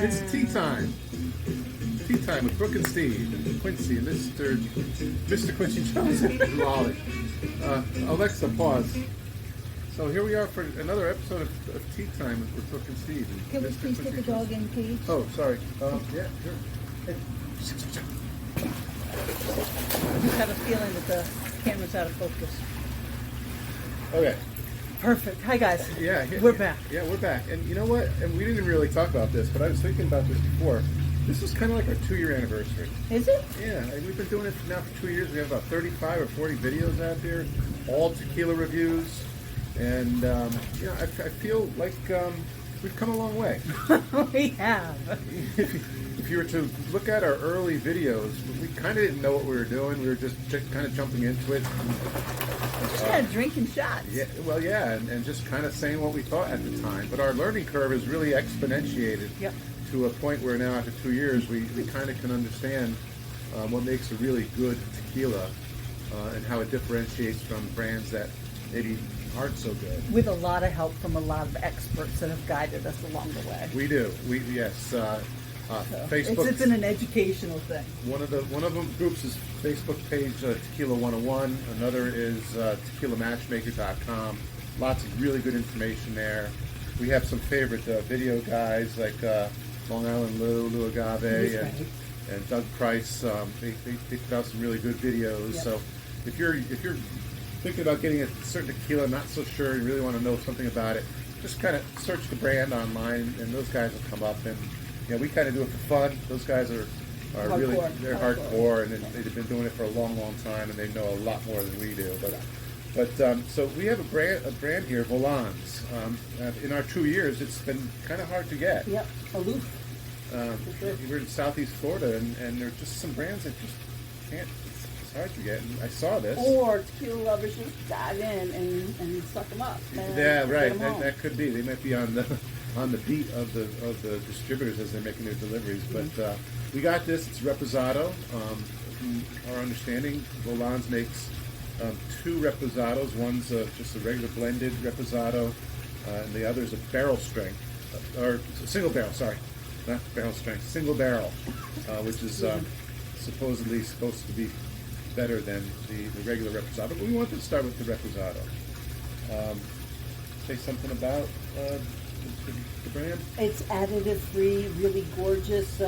It's tea time. Tea time with Brooke and Steve and Quincy and Mr. Quincy Johnson and Molly. Alexa, pause. So here we are for another episode of Tea Time with Brooke and Steve. And Can we please put the dog in, please? Oh, sorry. Yeah, sure. Hey. I just have a feeling that the camera's out of focus. Okay. Perfect. Hi, guys. Yeah, we're back. Yeah, we're back. And you know what? And we didn't really talk about this, but I was thinking about this before. This is kind of like our 2-year anniversary. Is it? Yeah, and we've been doing it now for 2 years. We have about 35 or 40 videos out there, all tequila reviews. And, I feel like we've come a long way. We have. If you were to look at our early videos, we kind of didn't know what we were doing. We were just kind of jumping into it. Just kind of drinking shots. Yeah, well, yeah, and just kind of saying what we thought at the time. But our learning curve is really exponentiated to a point where now, after 2 years, we kind of can understand what makes a really good tequila and how it differentiates from brands that maybe aren't so good. With a lot of help from a lot of experts that have guided us along the way. We do. Facebook. It's an educational thing. One of them groups is Facebook page Tequila 101. Another is tequilamatchmaker.com. Lots of really good information there. We have some favorite video guys like Long Island Lou Agave, and Doug Price. They put out some really good videos. Yep. So if you're thinking about getting a certain tequila, not so sure, you really want to know something about it, just kind of search the brand online, and those guys will come up. And we kind of do it for fun. Those guys are really hardcore, and they've been doing it for a long time, and they know a lot more than we do. But so we have a brand here, Volans. In our 2 years, it's been kind of hard to get. Yep, aloof. Sure. We're in Southeast Florida, and there are just some brands that just can't. It's hard to get. And I saw this. Or tequila lovers just dive in and suck them up. Yeah, right. That could be. They might be on the beat of the distributors as they're making their deliveries. But we got this. It's Reposado. From our understanding, Volans makes 2 Reposados. One's just a regular blended Reposado, and the other is a barrel strength, or single barrel. Sorry, not barrel strength, single barrel, which is supposedly supposed to be better than the regular Reposado. But we wanted to start with the Reposado. Say something about the brand. It's additive-free, really gorgeous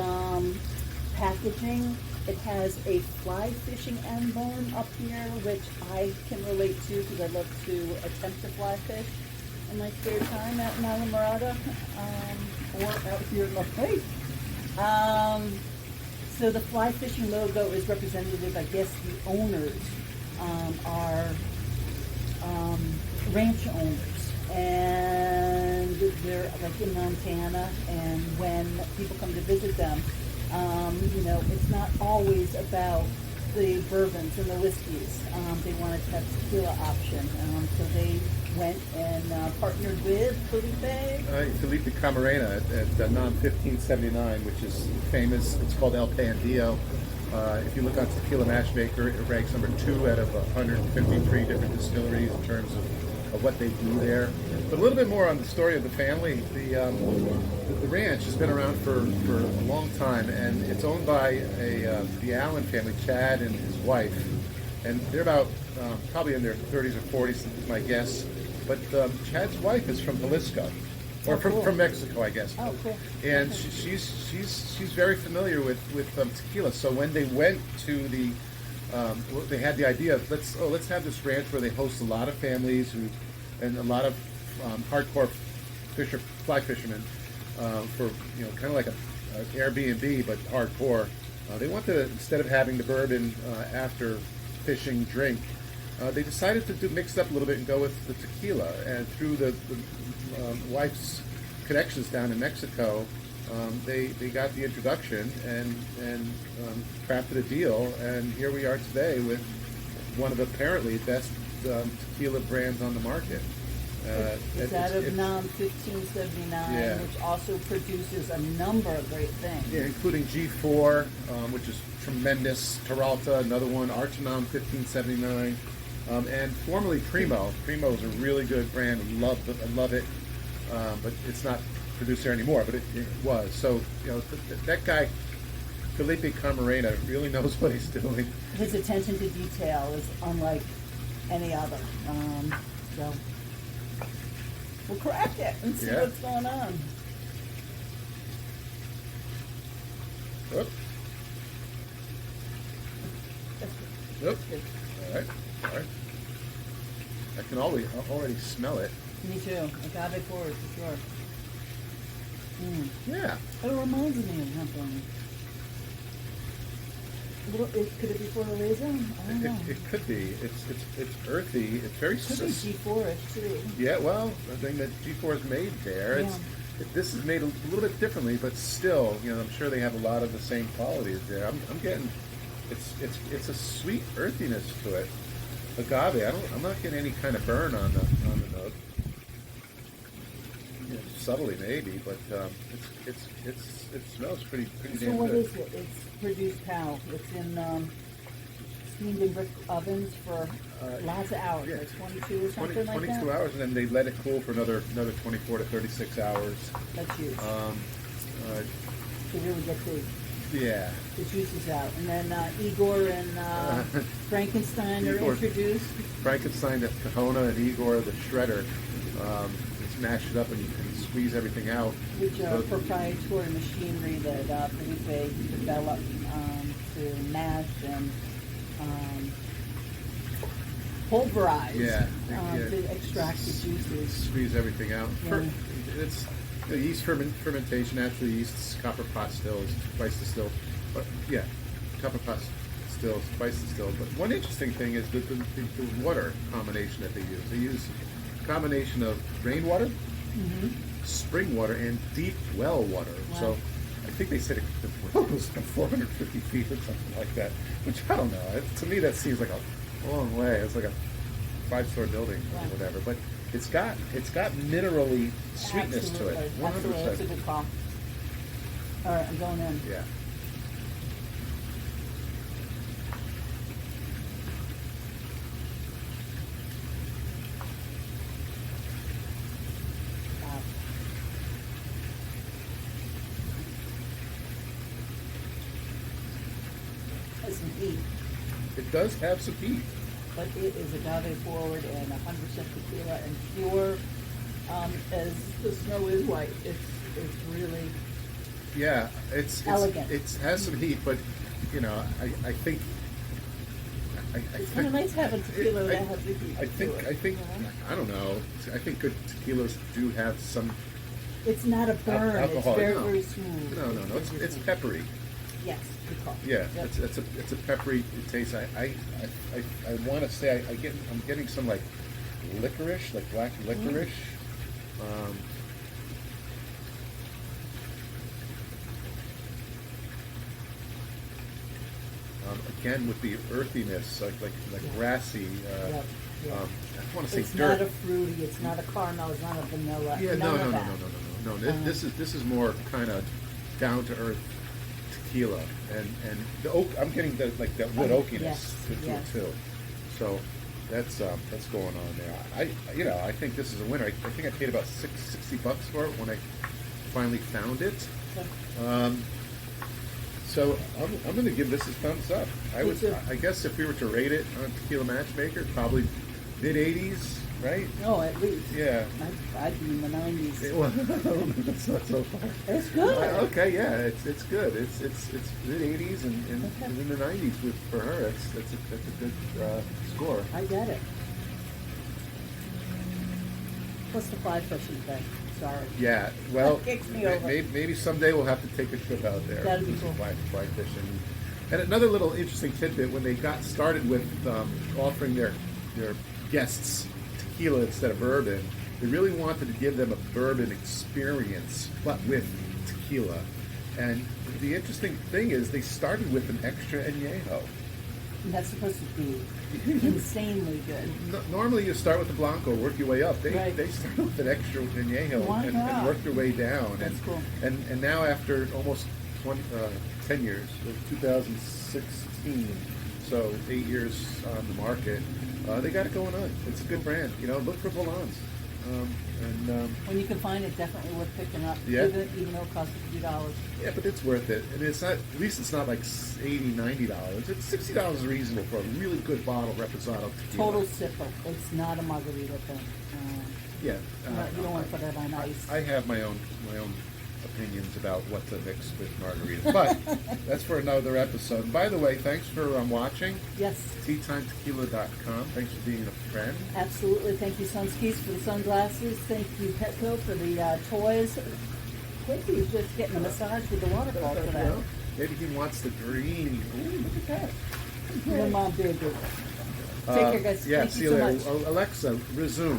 packaging. It has a fly fishing end bone up here, which I can relate to because I love to attempt to fly fish in my spare time out in Alamorada or out here in the lake. So the fly fishing logo is representative. I guess the owners are ranch owners, and they're like in Montana. And when people come to visit them, it's not always about the bourbons and the whiskeys. They wanted to have a tequila option, so they went and partnered with Felipe Camarena at NOM 1579, which is famous. It's called El Pandillo. If you look on Tequila Matchmaker, it ranks number 2 out of 153 different distilleries in terms of what they do there. But a little bit more on the story of the family. The ranch has been around for a long time, and it's owned by the Allen family, Chad and his wife. And they're about probably in their 30s or 40s, is my guess. But Chad's wife is from Jalisco, or from Mexico, I guess. Oh, cool. And she's very familiar with tequila. So when they went to they had the idea of let's have this ranch where they host a lot of families and a lot of hardcore fly fishermen for kind of like an Airbnb but hardcore. They want to, instead of having the bourbon after fishing drink, they decided to mix it up a little bit and go with the tequila. And through the wife's connections down in Mexico, they got the introduction and crafted a deal. And here we are today with one of the apparently best tequila brands on the market. It's out of NOM 1579, which also produces a number of great things. Yeah, including G4, which is tremendous. Peralta, another one. Artenom 1579. And formerly Primo. Primo is a really good brand. I love it. But it's not produce there anymore, but it was. So, that guy, Felipe Camarena, really knows what he's doing. His attention to detail is unlike any other. So we'll crack it and see what's going on. Oop. Oop. All right. I can already smell it. Me too. Agave forward for sure. Yeah. It reminds me of something. Could it be for a raisin? I don't know. It could be. It's earthy. It's very. Could be G4ish too. Yeah. Well, I think that G4 is made there. Yeah. This is made a little bit differently, but still, I'm sure they have a lot of the same qualities there. I'm getting. It's a sweet earthiness to it. Agave. I'm not getting any kind of burn on the note. Subtly maybe, but it smells pretty damn good. So what is it? It's produced how? It's in steamed in brick ovens for lots of hours, like 22 or something like that? 22 hours, and then they let it cool for another 24 to 36 hours. That's huge. To really get the juices out. And then Igor and Frankenstein are introduced. Frankenstein, the tahona, and Igor, the shredder. Mash it up and squeeze everything out. Which are proprietary machinery that Felipe developed to mash and pulverize to extract the juices. Squeeze everything out. Yeah. It's the yeast fermentation, natural yeasts, copper pot stills, twice distilled. But copper pot stills, twice distilled. But one interesting thing is the water combination that they use. They use combination of rainwater, spring water, and deep well water. Wow. So I think they said the well was 450 feet or something like that, which I don't know. To me, that seems like a long way. It's like a 5-story building or whatever. But it's got minerally sweetness to it. 100%. Absolutely, that's a good call. All right, I'm going in. Yeah. Some heat, It does have some heat. but it is agave forward and 100% tequila and pure as the snow is white. It's really It's elegant. It has some heat, but I think it's kind of nice having tequila that has the heat. I think I don't know. I think good tequilas do have some. It's not a burn. Alcohol. It's very smooth. No. It's peppery. Yes, good call. Yeah, Yep. it's a peppery taste. I want to say I'm getting some like licorice, like black licorice. Again with the earthiness, like grassy. Yep. I want to say It's dirt. not a fruity. It's not a caramel. It's not a vanilla. Yeah, none of no. that. This is more kind of down to earth tequila, and the oak. I'm getting that wood oakiness to it too. So that's going on there. I think this is a winner. I think I paid about $60 for it when I finally found it. Okay. So I'm going to give this a thumbs up. Me too. I guess if we were to rate it on Tequila Matchmaker, probably mid 80s, right? No, at least. Yeah. I'd be in the 90s. Well, that's not so far. It's good. Okay, yeah, it's good. It's mid 80s and in the 90s for her. That's a good score. I get it. What's the fly fishing thing? Sorry. Yeah, well, That kicks me over. maybe someday we'll have to take a trip out there. That'd be do some cool. fly fishing. And another little interesting tidbit: when they got started with offering their guests tequila instead of bourbon, they really wanted to give them a bourbon experience, but with tequila. And the interesting thing is, they started with an extra añejo. And that's supposed to be insanely good. Normally, you start with the Blanco, work your way up. They Right. start with an extra añejo Why and not? work their way down. That's cool. And now after almost 10 years, 2016, so 8 years on the market, they got it going on. It's a good brand. Look for Volans. When you can find it, definitely worth picking up. Yeah. Even though it costs a few dollars. Yeah, but it's worth it. And it's not, at least it's not like $80, $90. It's $60 is reasonable for a really good bottle of Reposado tequila. Total sipper. It's not a margarita thing. Yeah. You don't want to put it on ice. I have my own opinions about what to mix with margaritas, but that's for another episode. And by the way, thanks for watching. Yes. TeaTimeTequila.com. Thanks for being a friend. Absolutely. Thank you, Sunskis, for the sunglasses. Thank you, Petco, for the toys. Quincy is just getting a massage with the waterfall today. Well, maybe he wants the green. Ooh, look at that. Your mom did good. Take care, guys. Yeah, Thank see you so later. much. Alexa, resume.